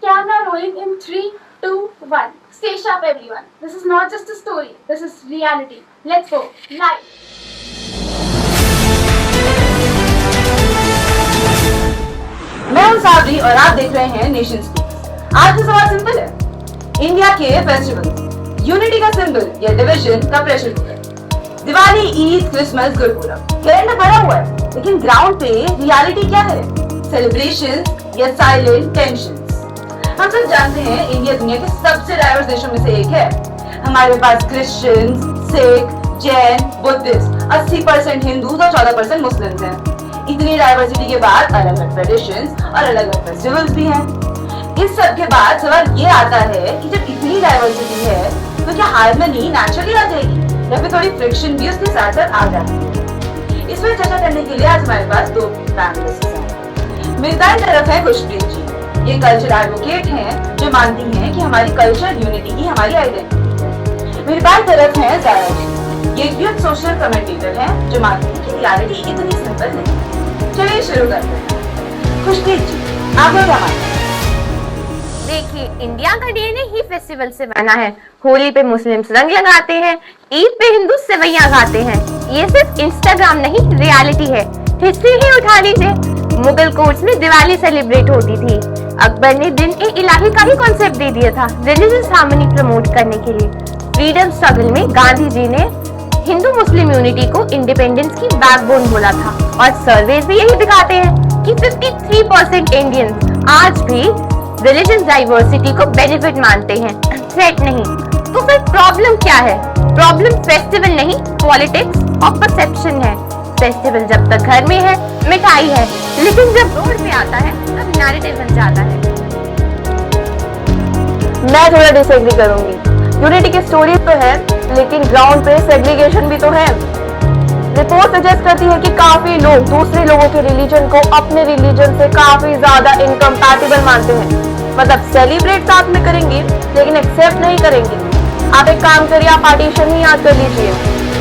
Camera rolling in 3, 2, 1. Stay sharp, everyone. This is not just a story, this is reality. Let's go. Live. मैं हूं साबरी और आप देख रहे हैं नेशन स्पीक्स। आज का सवाल सिंपल है। इंडिया के फेस्टिवल, यूनिटी का सिंबल या डिवीजन का pressure cooker. Diwali, Eid, Christmas, Gurpurab calendar भरा हुआ है, लेकिन ग्राउंड पे रियलिटी क्या है? सेलिब्रेशन या साइलेंट टेंशन? हम सब जानते हैं इंडिया दुनिया के सबसे डाइवर्स देशों में से एक है। हमारे पास क्रिश्चियन, सिख, जैन, बुद्धिस्ट, 80% हिंदू और 14% मुस्लिम हैं। इतनी डाइवर्सिटी के बाद अलग अलग ट्रेडिशंस और अलग अलग फेस्टिवल्स भी हैं। इस सब के बाद सवाल ये आता है कि जब इतनी डाइवर्सिटी है तो क्या हार्मनी नेचुरली आ जाएगी या फिर थोड़ी फ्रिक्शन भी उसके साथ साथ आ जाती है? इस पर चर्चा करने के लिए आज हमारे पास दो पैनलिस्ट हैं। मेरी दाईं तरफ है खुशप्रीत जी। ये कल्चर एडवोकेट हैं जो मानती हैं कि हमारी कल्चर यूनिटी ही हमारी आइडेंटिटी है। मेरी बाईं तरफ है जारा जी। ये यूथ सोशल कमेंटेटर हैं जो मानती हैं कि रियलिटी इतनी सिंपल नहीं। चलिए शुरू करते हैं। खुशप्रीत जी, आपका क्या मानना है? देखिए, इंडिया का डीएनए ही फेस्टिवल से बना है। होली पे मुस्लिम्स रंग लगाते हैं, ईद पे हिंदू सेवैयां खाते हैं। ये सिर्फ इंस्टाग्राम नहीं, रियलिटी है। हिस्ट्री ही उठा लीजिए। मुगल कोर्ट्स में दिवाली सेलिब्रेट होती थी। अकबर ने दिन ए इलाही का ही कॉन्सेप्ट दे दिया था रिलीजियस हार्मनी प्रमोट करने के लिए। फ्रीडम स्ट्रगल में गांधी जी ने हिंदू मुस्लिम यूनिटी को इंडिपेंडेंस की बैकबोन बोला था। और सर्वेज भी यही दिखाते हैं कि 53% इंडियंस आज भी रिलीजियस डाइवर्सिटी को बेनिफिट मानते हैं, थ्रेट नहीं। तो फिर प्रॉब्लम क्या है? प्रॉब्लम फेस्टिवल नहीं, पॉलिटिक्स और परसेप्शन है। फेस्टिवल जब तक घर में है, मिठाई है, लेकिन जब रोड पे आता है तब नैरेटिव बन जाता है। मैं थोड़ा डिसएग्री करूंगी। यूनिटी की स्टोरी तो है, लेकिन ग्राउंड पे सेग्रीगेशन भी तो है। रिपोर्ट सजेस्ट करती है कि काफी लोग दूसरे लोगों के रिलीजन को अपने रिलीजन से काफी ज्यादा इनकम्पैटिबल मानते हैं। मतलब सेलिब्रेट साथ में करेंगे लेकिन एक्सेप्ट नहीं करेंगे। आप एक काम करिए, आप पार्टीशन ही याद कर लीजिए।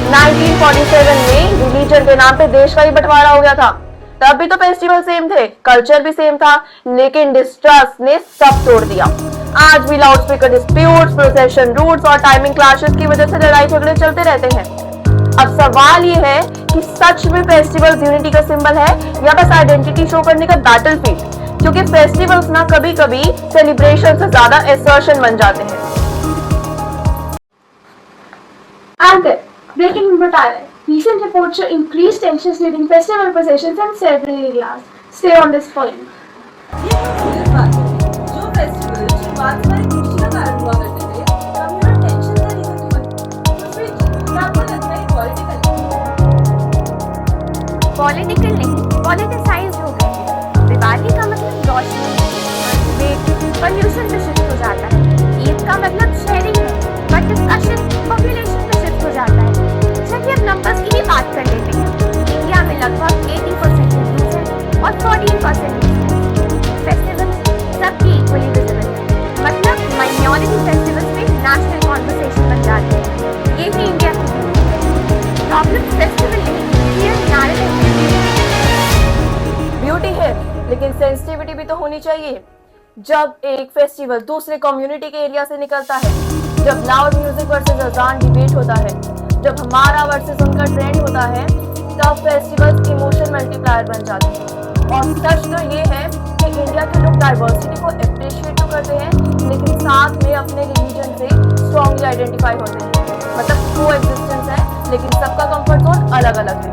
1947 में रिलीजन के नाम पे देश का ही बंटवारा हो गया था। तब भी तो फेस्टिवल सेम थे, कल्चर भी सेम था, लेकिन डिस्ट्रस्ट ने सब तोड़ दिया। आज भी loud speaker disputes, procession routes और टाइमिंग क्लैशेस की वजह से लड़ाई झगड़े चलते रहते हैं। अब सवाल ये है कि सच में फेस्टिवल्स यूनिटी का सिंबल है या बस आइडेंटिटी शो करने का बैटलफील्ड? क्योंकि फेस्टिवल्स ना कभी कभी सेलिब्रेशन से ज्यादा एसर्शन बन जाते हैं। Anchor, breaking Butare. Recent reports show increased tensions during festival processions and ceremony areas. Stay on this point. ये खूबसूरत बात है। जो फेस्टिवल शुरुआत से हमारी खुशी का कारण हुआ करते थे, अब ये टेंशन का रीजन क्यों बने? खुशप्रीत जी, क्या आपको लगता है पॉलिटिकल नहीं, पॉलिटिसाइज हो गए हैं। दिवाली का मतलब रोशनी, पॉल्यूशन पे शिफ्ट हो जाता है। ईद का मतलब शेयरिंग है, बट डिस्कशन पॉपुलेशन पे शिफ्ट हो जाता है। चलिए अब नंबर्स की ही बात कर लेते हैं। इंडिया में लगभग 80% हिंदू हैं और 14% मुस्लिम। फेस्टिवल सबकी इक्वली विजिबल है, मतलब माइनॉरिटी फेस्टिवल्स पे नेशनल कॉन्वर्सेशन बन जाते हैं। ये ही इंडिया की ब्यूटी है। प्रॉब्लम फेस्टिवल नहीं, ब्यूटी है, लेकिन सेंसिटिविटी भी तो होनी चाहिए। जब एक फेस्टिवल दूसरे कम्युनिटी के एरिया से निकलता है, जब लाउड म्यूजिक वर्सेस अजान डिबेट होता है, जब हमारा वर्सेस उनका ट्रेंड होता है, तब फेस्टिवल्स इमोशन मल्टीप्लायर बन जाते हैं। और सच तो ये है कि इंडिया के लोग डाइवर्सिटी को अप्रिशिएट तो करते हैं, लेकिन साथ में अपने रिलीजन से स्ट्रॉन्गली आइडेंटिफाई होते हैं। मतलब को एग्जिस्टेंस है, लेकिन सबका कंफर्ट जोन अलग अलग है।